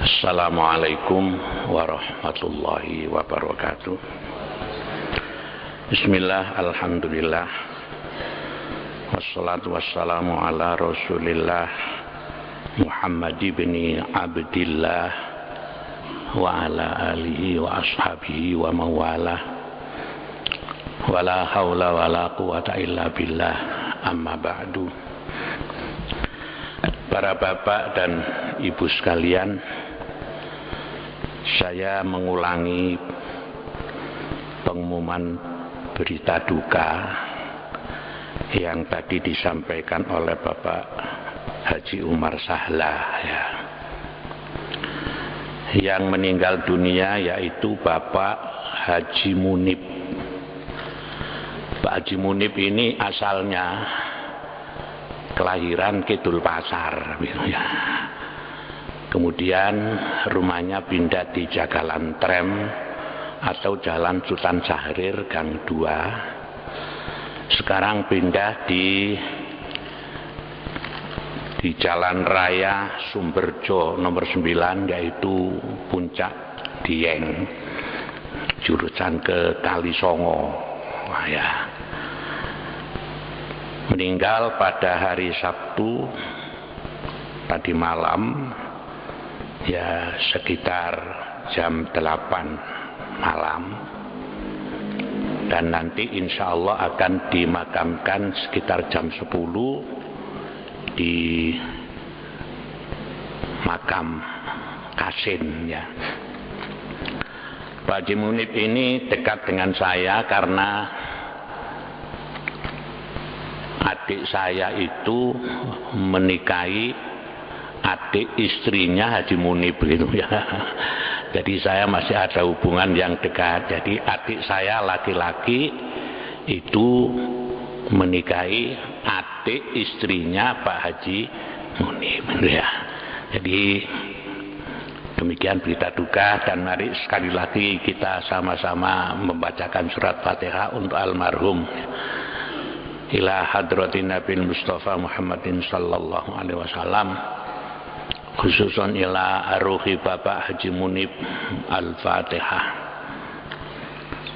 Assalamualaikum warahmatullahi wabarakatuh. Bismillah, alhamdulillah, wassalatu wassalamu ala rasulillah Muhammad ibn Abdillah wa ala alihi wa ashabihi wa mawalah, wala hawla wala quwata illa billah, amma ba'du. Para bapak dan ibu sekalian, saya mengulangi pengumuman berita duka yang tadi disampaikan oleh Bapak Haji Umar Sahlah, ya. Yang meninggal dunia yaitu Bapak Haji Munib. Pak Haji Munib ini asalnya kelahiran Kidul Pasar, ya. Kemudian rumahnya pindah di Jagalan Trem atau Jalan Sultan Syahrir Gang 2. Sekarang pindah di Jalan Raya Sumberjo nomor 9, yaitu Puncak Dieng, jurusan ke Kalisongo. Wah, ya. Meninggal pada hari Sabtu tadi malam, ya sekitar jam 8 malam, dan nanti insya Allah akan dimakamkan sekitar jam 10 di makam Kasin, ya. Pak Haji Munib ini dekat dengan saya karena adik saya itu menikahi adik istrinya Haji Munib, gitu, ya. Jadi saya masih ada hubungan yang dekat. Jadi adik saya laki-laki itu menikahi adik istrinya Pak Haji Munib, ya. Jadi demikian berita duka, dan mari sekali lagi kita sama-sama membacakan surat Fatihah untuk almarhum. Ila hadratin Nabil Mustafa Muhammadin sallallahu alaihi wasallam, khususon ila aruhi Bapak Haji Munib. Al-Fatihah.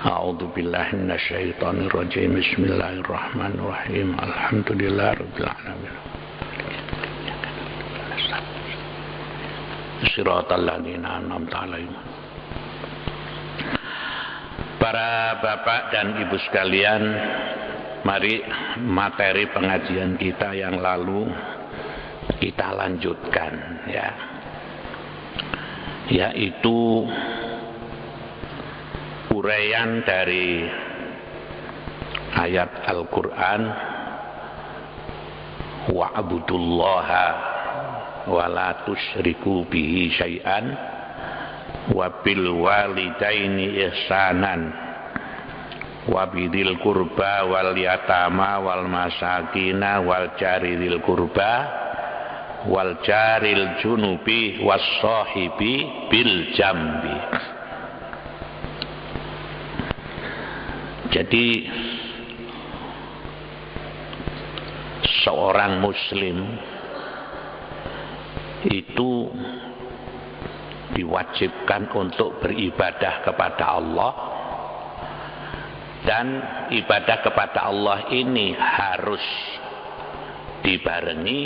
A'udzu billahi minasyaitonir rajim. Bismillahirrahmanirrahim. Alhamdulillahirabbil alamin. Shiratal ladzina an'amta 'alaihim. Para bapak dan ibu sekalian, mari materi pengajian kita yang lalu kita lanjutkan, ya, yaitu uraian dari ayat Al-Quran, wa'budullaha wa la tusyriku bihi syai'an wa bil walidaini ihsanan wa bidil kurba wal yatama wal masakina wal jari dil kurba wal jaril junubi was sahibi bil jambi. Jadi seorang muslim itu diwajibkan untuk beribadah kepada Allah, dan ibadah kepada Allah ini harus dibarengi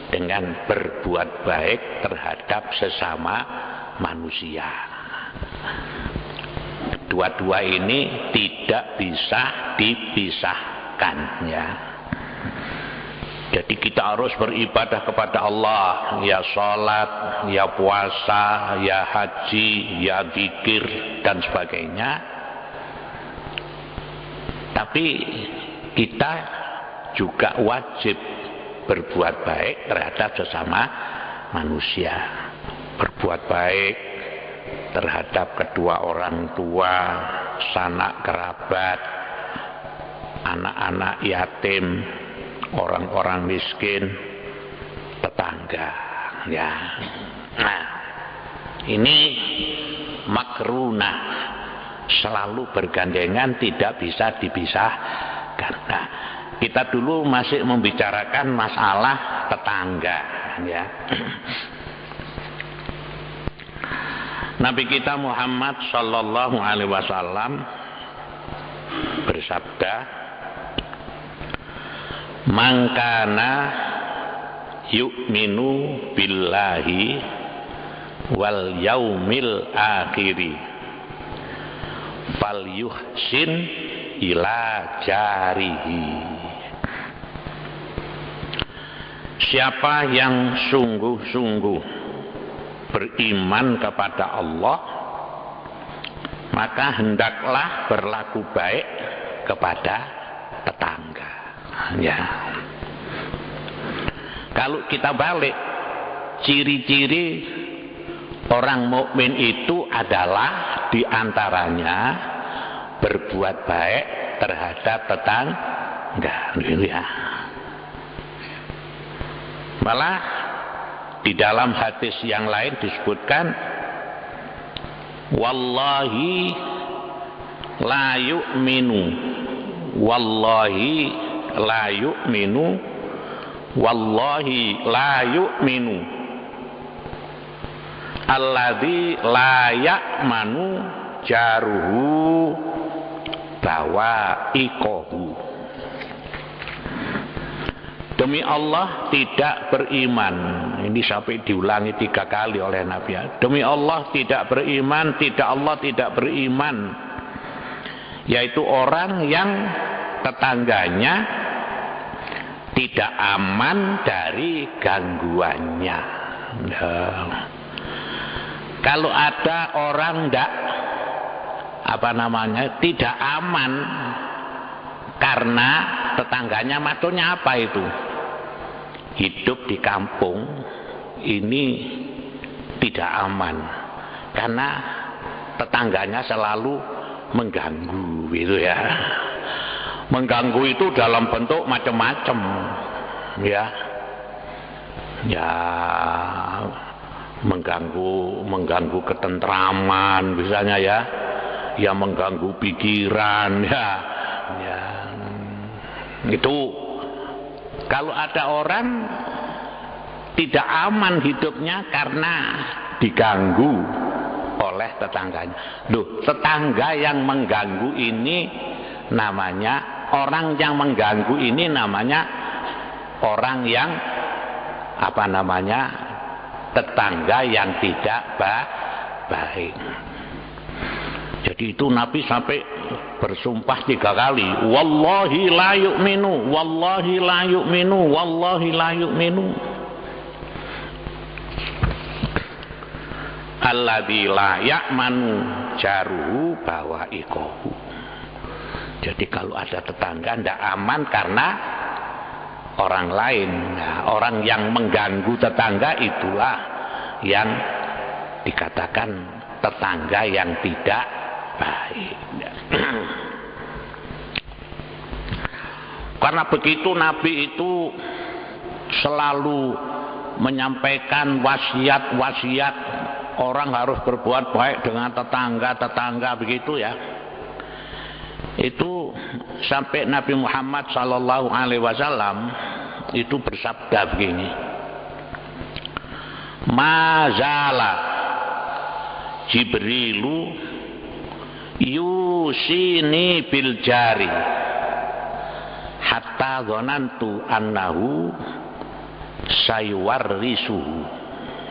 dengan berbuat baik terhadap sesama manusia. Dua-dua ini tidak bisa dipisahkan, ya. Jadi kita harus beribadah kepada Allah, ya sholat, ya puasa, ya haji, ya zikir, dan sebagainya. Tapi kita juga wajib berbuat baik terhadap sesama manusia. Berbuat baik terhadap kedua orang tua, sanak kerabat, anak-anak yatim, orang-orang miskin, tetangga, ya. Nah, ini makrunah, selalu bergandengan, tidak bisa dipisahkan. Nah, kita dulu masih membicarakan masalah tetangga, ya. Nabi kita Muhammad sallallahu alaihi wasallam bersabda, "Mangkana yu'minu billahi wal yaumil akhiri fal yuhsin ila jarihi." Siapa yang sungguh-sungguh beriman kepada Allah, maka hendaklah berlaku baik kepada tetangga. Ya. Kalau kita balik, ciri-ciri orang mukmin itu adalah diantaranya berbuat baik terhadap tetangga. Ya. Malah di dalam hadis yang lain disebutkan, wallahi la yu'minu, wallahi la yu'minu, wallahi la yu'minu alladzi la ya'manu jaruhu bawa'iqahu. Demi Allah tidak beriman. Ini sampai diulangi 3 kali oleh Nabi. Demi Allah tidak beriman, Allah tidak beriman. Yaitu orang yang tetangganya tidak aman dari gangguannya. Nah, kalau ada orang tidak aman karena tetangganya, maksudnya apa itu? Hidup di kampung ini tidak aman karena tetangganya selalu mengganggu, gitu ya. Mengganggu itu dalam bentuk macam-macam, ya. Ya, mengganggu ketentraman misalnya, ya. Ya, mengganggu pikiran, ya. Ya. Itu kalau ada orang tidak aman hidupnya karena diganggu oleh tetangganya. Loh, tetangga yang mengganggu ini namanya, orang yang mengganggu ini namanya orang yang tetangga yang tidak baik. Jadi itu Nabi sampai bersumpah 3 kali, wallahi la yu'minu, wallahi la yu'minu, wallahi la yu'minu alladzi la ya'manu jaruhu bawa'iqahu. Jadi kalau ada tetangga tidak aman karena orang lain. Nah, orang yang mengganggu tetangga itulah yang dikatakan tetangga yang tidak baik. Karena begitu Nabi itu selalu menyampaikan wasiat-wasiat orang harus berbuat baik dengan tetangga begitu ya. Itu sampai Nabi Muhammad sallallahu alaihi wasallam itu bersabda begini, mazala Jibrilu yusini bil jari hatta dhanantu annahu sayuwarrisuhu.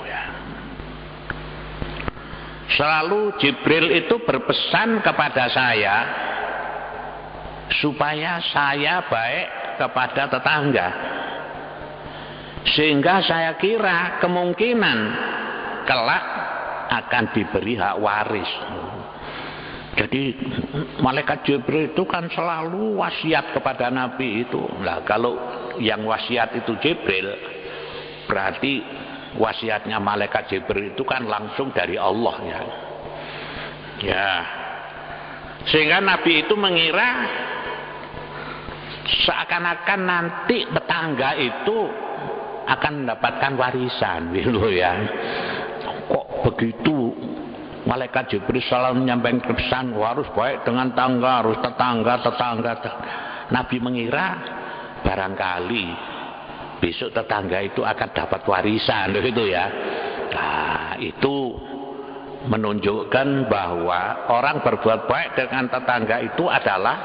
Ya. Selalu Jibril itu berpesan kepada saya supaya saya baik kepada tetangga, sehingga saya kira kemungkinan kelak akan diberi hak waris. Jadi malaikat Jibril itu kan selalu wasiat kepada Nabi itu. Nah, kalau yang wasiat itu Jibril, berarti wasiatnya malaikat Jibril itu kan langsung dari Allah, ya. Ya. Sehingga Nabi itu mengira seakan-akan nanti tetangga itu akan mendapatkan warisan, gitu ya. Kok begitu? Malaikat Jibril selalu menyampaikan pesan harus baik dengan tangga, harus tetangga. Nabi mengira barangkali besok tetangga itu akan dapat warisan, gitu ya. Nah, itu menunjukkan bahwa orang berbuat baik dengan tetangga itu adalah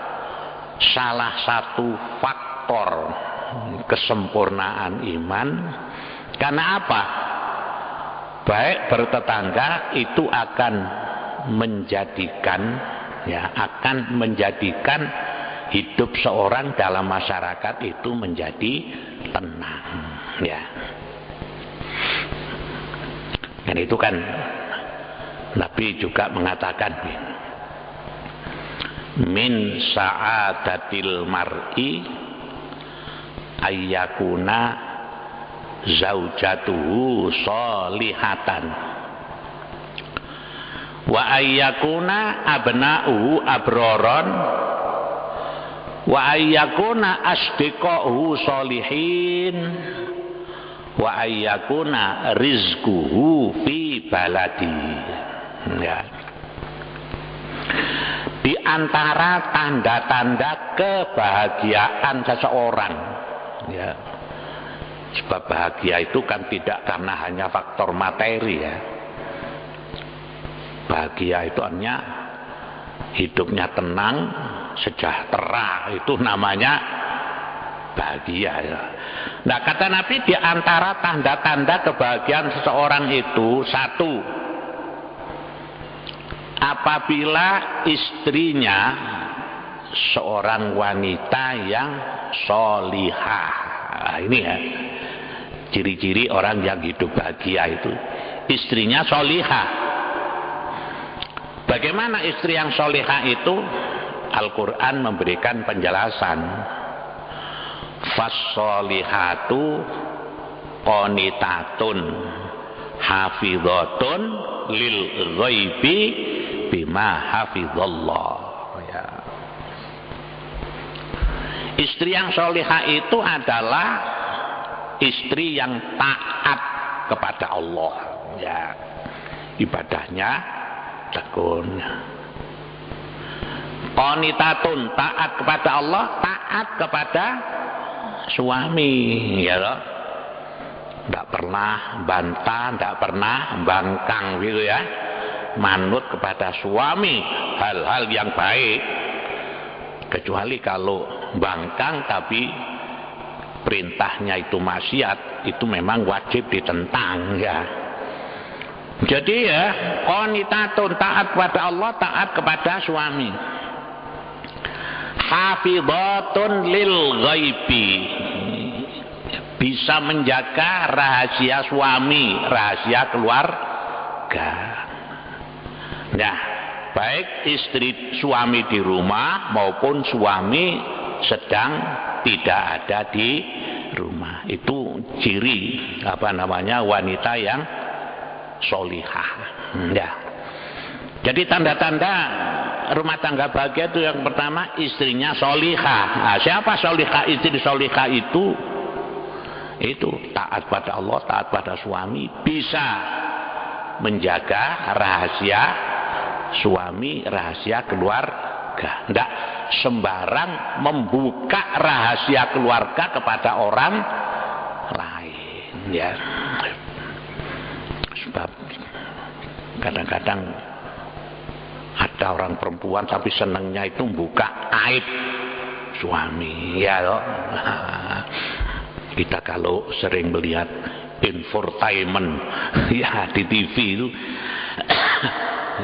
salah satu faktor kesempurnaan iman. Karena apa? Baik bertetangga itu akan menjadikan hidup seorang dalam masyarakat itu menjadi tenang, ya. Dan itu kan Nabi juga mengatakan, min sa'adatil mar'i ayyakuna zaujatuhu sholihatan wa ayyakuna abna'uhu abroron wa ayyakuna asdiqahu sholihin wa ayyakuna rizquhu fi baladi. Ya. Di antara tanda-tanda kebahagiaan seseorang, ya. Sebab bahagia itu kan tidak karena hanya faktor materi, ya. Bahagia itu artinya hidupnya tenang, sejahtera, itu namanya bahagia, ya. Nah, kata Nabi, di antara tanda-tanda kebahagiaan seseorang itu, satu, apabila istrinya seorang wanita yang sholihah. Nah, ini ya ciri-ciri orang yang hidup bahagia itu, istrinya sholihah. Bagaimana istri yang sholihah itu? Al-Quran memberikan penjelasan. Fas-sholihatu qonitatun hafidhatun lil ghaibi bima hafizallah, ya. Istri yang sholihah itu adalah istri yang taat kepada Allah, ya. Ibadahnya tekun. Qonitatun, taat kepada Allah, taat kepada suami, ya loh. Tidak pernah bantah, tidak pernah bangkang gitu, ya. Manut kepada suami hal-hal yang baik. Kecuali kalau bangkang tapi perintahnya itu maksiat, itu memang wajib ditentang, ya. Jadi ya, qonitatun, taat kepada Allah, taat kepada suami. Hafidhatun lil ghaibi, bisa menjaga rahasia suami, rahasia keluarga. Nah, baik istri suami di rumah maupun suami sedang tidak ada di rumah, itu ciri wanita yang sholihah. Ya. Jadi tanda-tanda rumah tangga bahagia itu yang pertama, istrinya sholihah. Nah, siapa sholihah? Istri sholihah itu taat pada Allah, taat pada suami, bisa menjaga rahasia suami, rahasia keluarga. Tidak sembarang membuka rahasia keluarga kepada orang lain, ya. Sebab kadang-kadang ada orang perempuan tapi senangnya itu membuka aib suami, ya loh. Kita kalau sering melihat infotainment, ya, di TV itu,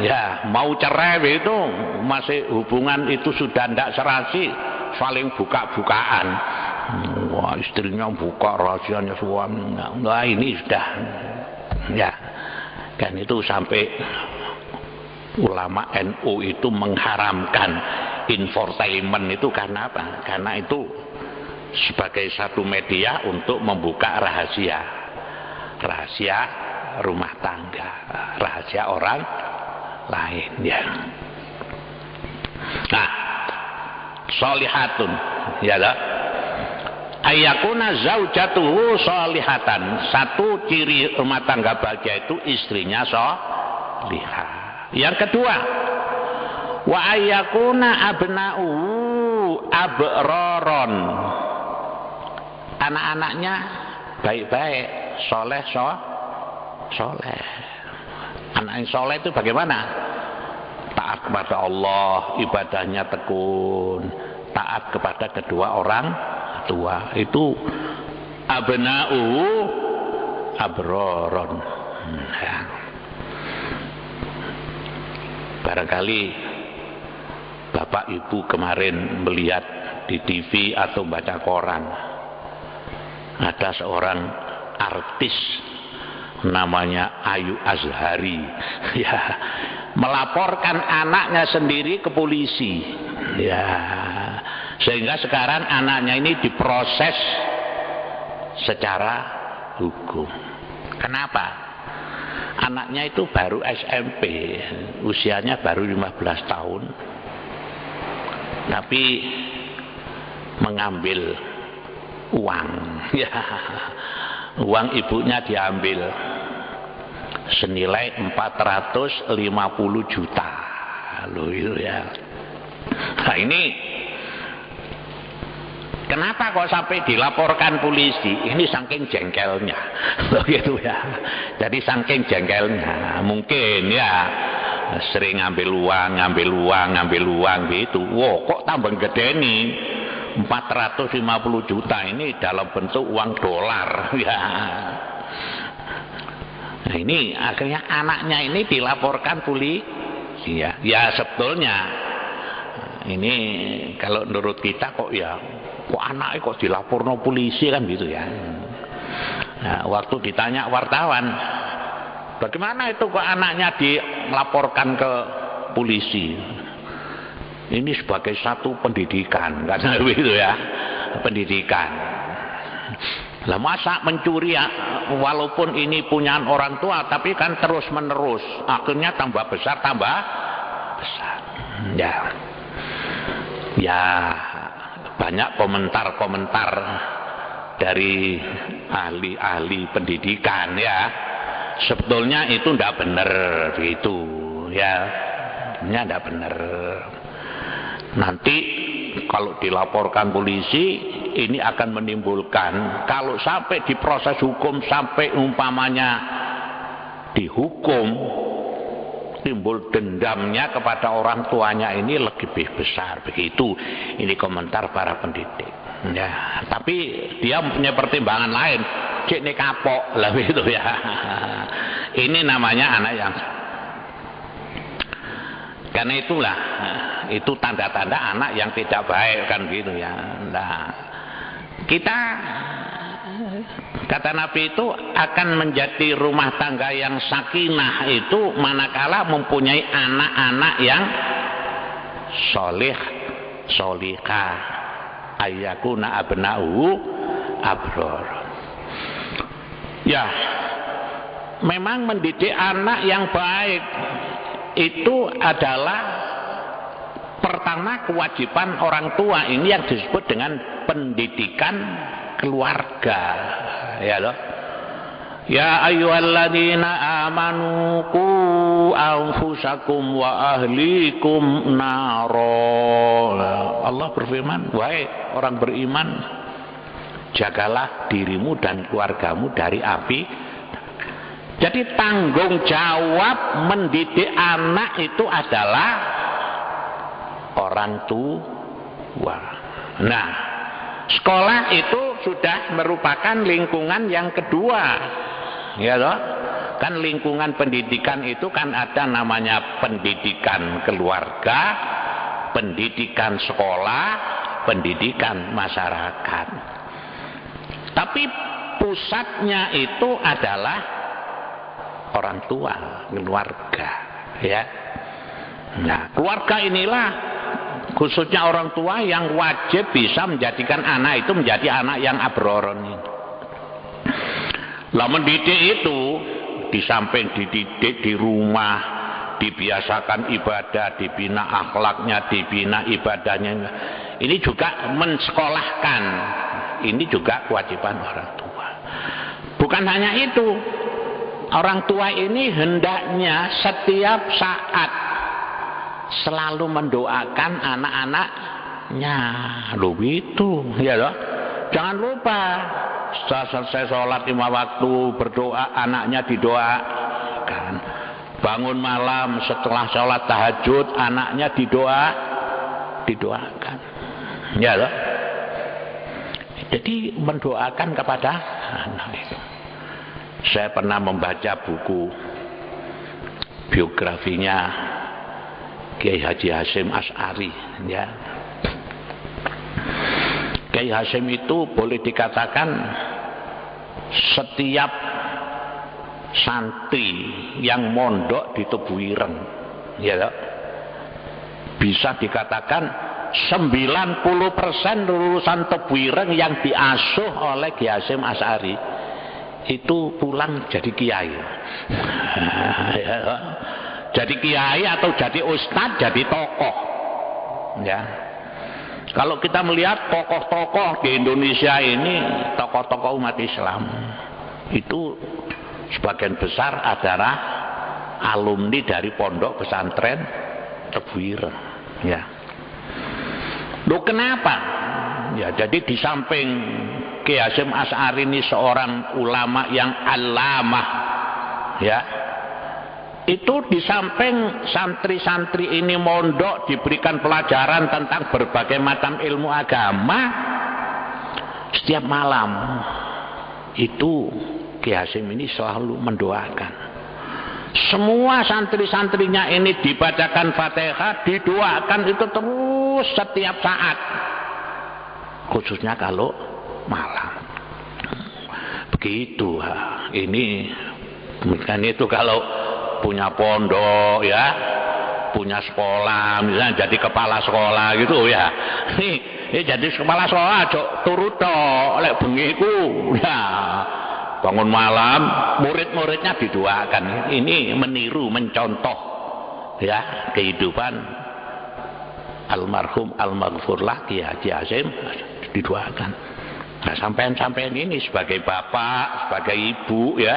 ya, mau cerai itu masih hubungan itu sudah tidak serasi, saling buka-bukaan. Wah, istrinya buka rahasianya suami. Nah, ini sudah, ya, kan itu sampai ulama NU itu mengharamkan infotainment itu karena apa? Karena itu sebagai satu media untuk membuka rahasia rumah tangga, rahasia orang lain, ya. Nah, sholihatun, ya lah. Ayakuna zaujatuhu sholihatan. Satu ciri rumah tangga bahagia itu istrinya sholihah. Yang kedua, wa ayakuna abna'uhu abroron. Anak-anaknya baik-baik, soleh. Anak yang soleh itu bagaimana? Taat kepada Allah, ibadahnya tekun, taat kepada kedua orang tua. Itu abna'u abroron. Ya. Barangkali Bapak Ibu kemarin melihat di TV atau baca koran, ada seorang artis namanya Ayu Azhari, ya, melaporkan anaknya sendiri ke polisi, ya, sehingga sekarang anaknya ini diproses secara hukum. Kenapa? Anaknya itu baru SMP, usianya baru 15 tahun, tapi mengambil uang, ya, uang ibunya diambil senilai 450 juta, loh itu ya. Nah ini kenapa kok sampai dilaporkan polisi? Ini saking jengkelnya, loh gitu ya. Jadi saking jengkelnya, mungkin ya sering ngambil uang gitu. Wow, kok tambah gede nih? 450 juta ini dalam bentuk uang dolar, ya. Nah ini akhirnya anaknya ini dilaporkan polisi, ya. Ya sebetulnya ini kalau menurut kita kok ya, kok anaknya kok dilaporno polisi kan gitu ya. Nah, waktu ditanya wartawan, bagaimana itu kok anaknya dilaporkan ke polisi? Ini sebagai satu pendidikan, karena begitu ya, pendidikan. Lah masa mencuri ya, walaupun ini punyaan orang tua, tapi kan terus menerus, akhirnya tambah besar. Ya, banyak komentar dari ahli-ahli pendidikan ya. Sebetulnya itu tidak benar begitu ya, tidak benar. Nanti kalau dilaporkan polisi ini akan menimbulkan, kalau sampai diproses hukum sampai umpamanya dihukum, timbul dendamnya kepada orang tuanya ini lebih besar begitu. Ini komentar para pendidik ya, tapi dia punya pertimbangan lain, cek nih kapok lah begitu ya. Ini namanya anak yang, karena itulah itu tanda-tanda anak yang tidak baik kan gitu ya. Nah, kita kata Nabi itu akan menjadi rumah tangga yang sakinah itu manakala mempunyai anak-anak yang solih solihah, ayyakuna abna'u abror. Ya, memang mendidik anak yang baik itu adalah pertama kewajiban orang tua, ini yang disebut dengan pendidikan keluarga, ya loh. Ya ayyuhalladzina amanu qu anfusakum wa ahlikum naro. Allah berfirman, wahai orang beriman, jagalah dirimu dan keluargamu dari api. Jadi tanggung jawab mendidik anak itu adalah orang tua. Nah, sekolah itu sudah merupakan lingkungan yang kedua, ya loh. Kan lingkungan pendidikan itu kan ada namanya pendidikan keluarga, pendidikan sekolah, pendidikan masyarakat. Tapi pusatnya itu adalah orang tua, keluarga, ya. Nah, keluarga inilah khususnya orang tua yang wajib bisa menjadikan anak itu menjadi anak yang abroron. Lah mendidik itu di samping dididik di rumah, dibiasakan ibadah, dibina akhlaknya, dibina ibadahnya, ini juga mensekolahkan. Ini juga kewajiban orang tua. Bukan hanya itu, orang tua ini hendaknya setiap saat selalu mendoakan anak-anaknya, loh itu, ya loh. Jangan lupa setelah selesai sholat 5 waktu berdoa, anaknya didoakan. bangun malam setelah sholat tahajud anaknya didoakan. Ya loh. Jadi mendoakan kepada anak itu. Saya pernah membaca buku biografinya Kiai Haji Hasyim Asy'ari, ya. Kiai Hasyim itu boleh dikatakan setiap santri yang mondok di Tebu Ireng, ya loh, bisa dikatakan 90% lulusan Tebu Ireng yang diasuh oleh Kiai Hasyim Asy'ari itu pulang jadi kiai. Jadi kiai atau jadi ustadz, jadi tokoh. Ya. Kalau kita melihat tokoh-tokoh di Indonesia ini, tokoh-tokoh umat Islam, itu sebagian besar adalah alumni dari pondok pesantren Tebu Ireng. Ya. Loh kenapa? Ya, jadi di samping Kiai Hasyim Asy'ari ini seorang ulama yang alamah, ya, itu di samping santri-santri ini mondok diberikan pelajaran tentang berbagai macam ilmu agama, setiap malam itu Kiai Hasyim ini selalu mendoakan semua santri-santrinya ini, dibacakan Fatihah, didoakan itu terus setiap saat, khususnya kalau malam. Begitu. Ini kan itu kalau punya pondok, ya, punya sekolah, misalnya jadi kepala sekolah gitu, ya. Ini jadi kepala sekolah turut oleh bengiku, ya. Bangun malam murid-muridnya didoakan. Ini meniru, mencontoh, ya, kehidupan almarhum almarhumlah Kiai Haji Hasyim didoakan. Nah, sampean-sampean ini sebagai bapak, sebagai ibu, ya,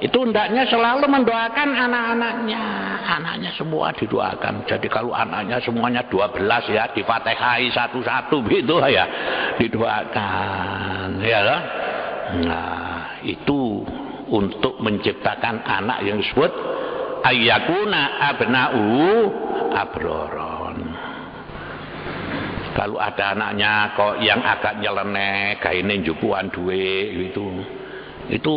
itu hendaknya selalu mendoakan anak-anaknya. Anaknya semua didoakan. Jadi kalau anaknya semuanya 12, ya, difatihai satu-satu gitu, ya, didoakan, ya. Nah, itu untuk menciptakan anak yang disebut ayyakuna abna'u abroron. Kalau ada anaknya kok yang agak nyeleneh, gaine njupuan duit itu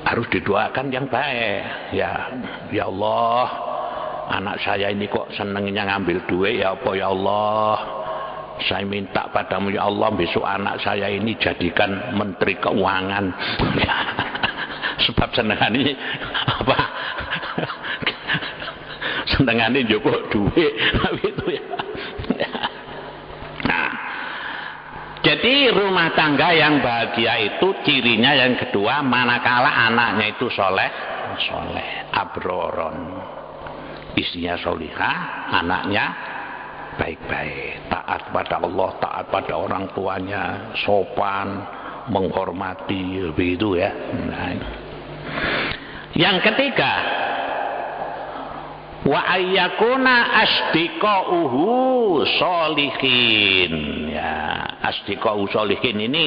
harus didoakan yang baik. Ya Allah, anak saya ini kok senengnya ngambil duit, ya apa ya Allah. Saya minta padamu ya Allah, besok anak saya ini jadikan menteri keuangan. Sebab senengane apa? Senengane njupuk duit gitu, ya. Jadi rumah tangga yang bahagia itu cirinya yang kedua, manakala anaknya itu soleh, abroron, istrinya solihah, anaknya baik-baik, taat pada Allah, taat pada orang tuanya, sopan, menghormati, begitu, ya. Nah, yang ketiga, wa ayyakuna asdiqauhu sholihin, ya. Asdiqauhu sholihin ini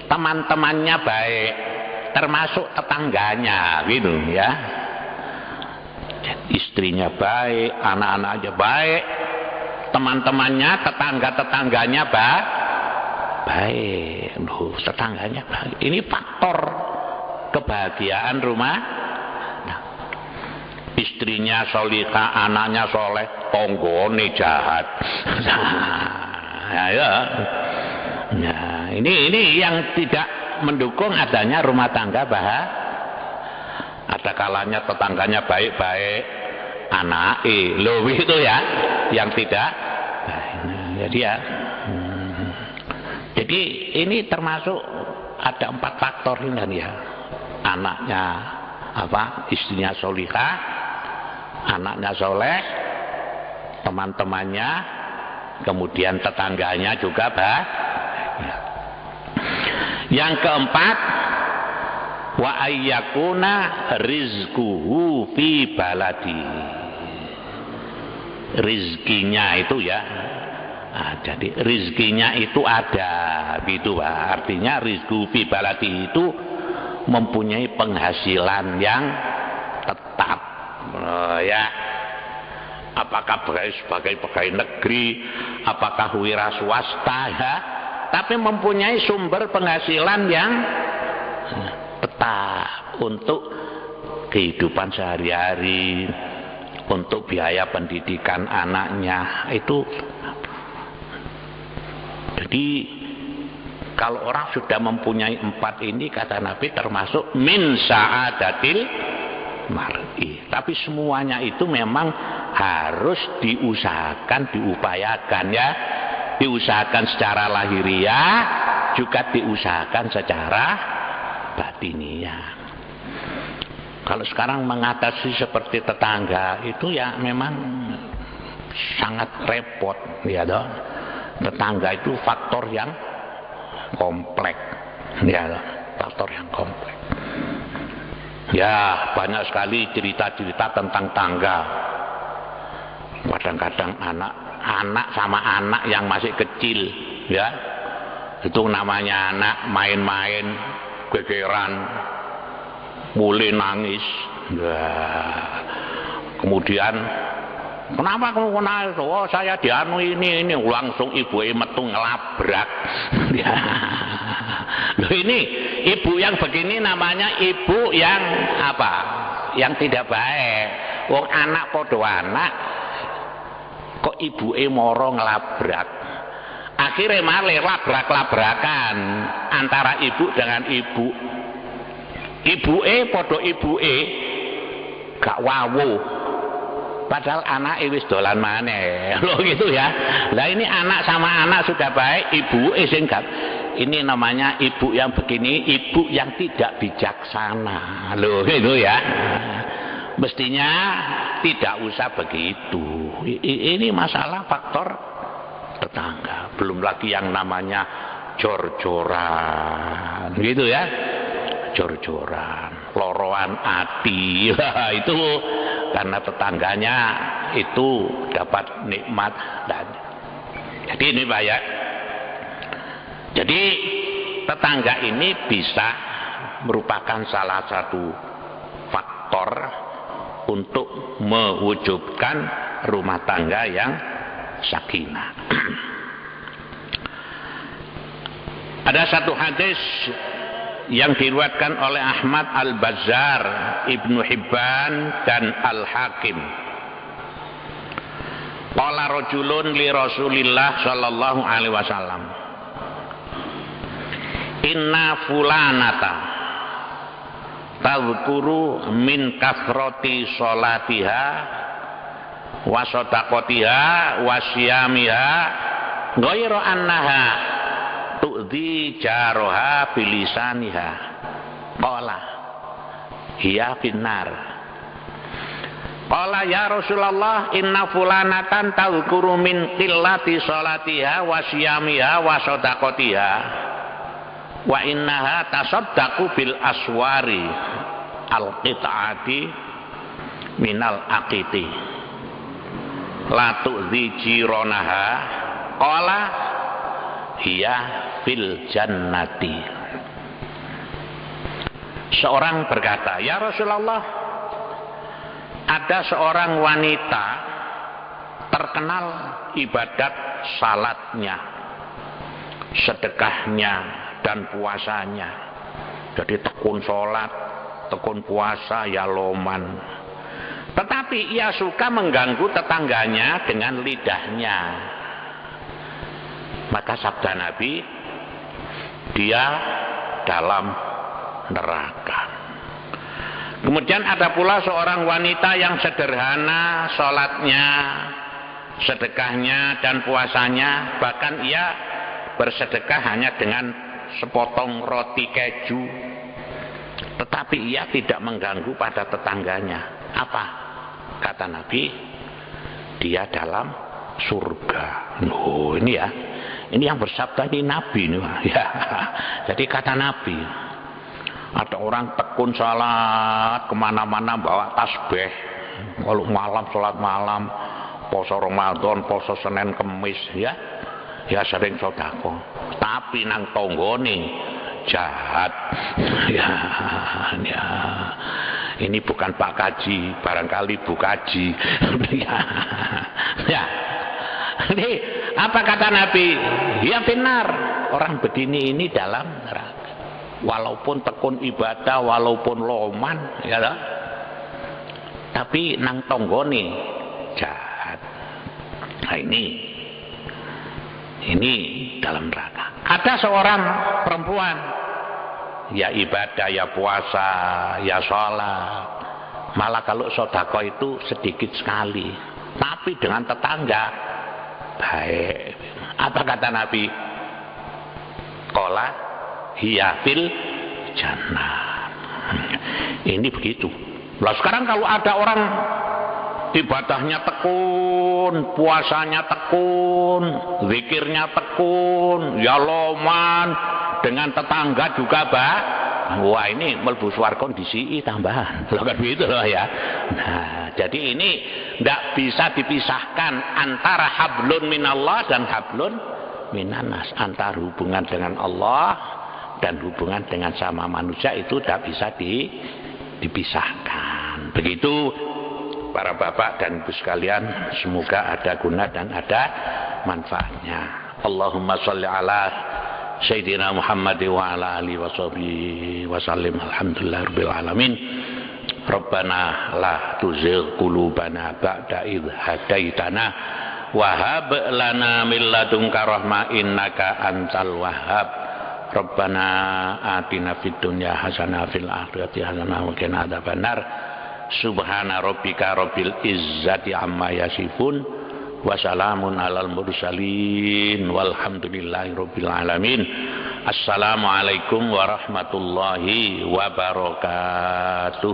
teman-temannya baik, termasuk tetangganya, gitu, ya. Istrinya baik, anak-anaknya baik, teman-temannya, tetangga-tetangganya baik. Loh, tetangganya baik. Ini faktor kebahagiaan rumah. Istrinya solihah, anaknya soleh, tonggone jahat. Ya. Nah, ini yang tidak mendukung adanya rumah tangga bahagia. Ada kalanya tetangganya baik-baik, anake, loh itu, ya, yang tidak. Jadi, ya. Jadi ini termasuk ada 4 faktor ini, ya. Anaknya istrinya solihah, anaknya soleh, teman-temannya, kemudian tetangganya juga bahagia. Yang keempat, wa ayyakuna rizquhu fi baladi. Rizkinya itu, ya. Nah, jadi rizkinya itu ada, gitu, Pak. Artinya rizquhu fi baladi itu mempunyai penghasilan yang tetap. Ya, apakah sebagai pegawai negeri, apakah wira swasta, ya, tapi mempunyai sumber penghasilan yang tetap untuk kehidupan sehari-hari, untuk biaya pendidikan anaknya itu. Jadi kalau orang sudah mempunyai 4 ini, kata Nabi, termasuk min sa'adatil mar'i. Tapi semuanya itu memang harus diusahakan, diupayakan, ya. Diusahakan secara lahiriah, juga diusahakan secara batiniah. Kalau sekarang mengatasi seperti tetangga itu ya memang sangat repot, ya toh. Tetangga itu faktor yang kompleks, ya toh. Faktor yang kompleks. Ya, banyak sekali cerita-cerita tentang tangga. Kadang-kadang anak sama anak yang masih kecil, ya, itu namanya anak main-main, gegeran, mulai nangis. Kemudian kenapa kamu nangis? Oh, saya dianu ini langsung ibu metu ngelabrak. Ya. Loh, ini ibu yang begini namanya ibu yang apa? Yang tidak baik. Wong anak podo anak kok ibu moro ngelabrak. Akhirnya malah labrak-labrakan antara ibu dengan ibu. Ibuke padha ibuke gak wawu, padahal anak wis dolan maneh. Loh gitu ya. Lah ini anak sama anak sudah baik, ibuke sing gak. Ini namanya ibu yang begini, ibu yang tidak bijaksana. Loh gitu ya. Mestinya tidak usah begitu. Ini masalah faktor tetangga. Belum lagi yang namanya jor-joran, gitu ya. Jor-joran, loroan ati, itu karena tetangganya itu dapat nikmat. Dan jadi ini Pak ya, jadi tetangga ini bisa merupakan salah satu faktor untuk mewujudkan rumah tangga yang sakinah. Ada satu hadis yang diriwayatkan oleh Ahmad Al-Bazzar, Ibnu Hibban dan Al-Hakim. Qala rajulun li Rasulillah sallallahu alaihi wasallam, inna fulanata tadhkuru min kathrati sholatiha wa shadaqatiha wa siyamiha ghairu annaha tu'dhi jaroha bilisaniha. Qala hiya finnar. Qala ya Rasulullah inna fulanatan tadhkuru min qillati sholatiha wa siyamiha wa shadaqatiha wa innaha tasaddaqu bil aswari al qit'ati minal aqiti la tu'dhi jironaha. Qala hiya fil jannati. Seorang berkata, ya Rasulullah, ada seorang wanita terkenal ibadat salatnya, sedekahnya dan puasanya. Jadi tekun salat, tekun puasa, ya loman. Tetapi ia suka mengganggu tetangganya dengan lidahnya. Maka sabda Nabi, dia dalam neraka. Kemudian ada pula seorang wanita yang sederhana sholatnya, sedekahnya dan puasanya. Bahkan ia bersedekah hanya dengan sepotong roti keju. Tetapi ia tidak mengganggu pada tetangganya. Apa? Kata Nabi, dia dalam surga. Oh, ini ya. Ini yang bersabda ini Nabi nih, ya. Jadi kata Nabi, ada orang tekun salat kemana-mana bawa tasbih, kalau malam sholat malam, poso Ramadan, poso Senin Kemis, ya sering sedekah. Tapi nang tonggone jahat, ya. ini bukan Pak Kaji, barangkali Bu Kaji. Ya. Ini apa kata Nabi? Ya benar, orang begini ini dalam neraka. Walaupun tekun ibadah, walaupun loman, ya toh. Tapi nang tonggone jahat. Nah ini dalam neraka. Ada seorang perempuan, ya ibadah, ya puasa, ya sholat, malah kalau sodako itu sedikit sekali, tapi dengan tetangga baik. Apa kata Nabi? Qala hiya fil jannah. Ini begitu. Lah sekarang kalau ada orang ibadahnya tekun, puasanya tekun, zikirnya tekun, ya loman, dengan tetangga juga wah ini mlebu swarga disiki tambahan. Loh kan begitu loh ya. Nah, jadi ini tidak bisa dipisahkan antara hablun minallah dan hablun minanas. Antara hubungan dengan Allah dan hubungan dengan sama manusia itu tidak bisa dipisahkan. Begitu para bapak dan ibu sekalian, semoga ada guna dan ada manfaatnya. Allahumma sholli ala Sayyidina Muhammad wa ala alihi wa sahbihi wa sallim. Alhamdulillahirabbil alamin. Rabbana la tuzigh qulubana ba'da idh hadaitana wa hab lana min ladunka rahmah innaka antal wahhab. Rabbana atina fid dunya hasanah fil akhirati hasanah wa qina adzabannar. Subhana rabbika rabbil izzati amma yasifun wa salamun alal mursalin walhamdulillahi rabbil alamin. Assalamualaikum warahmatullahi wabarakatuh.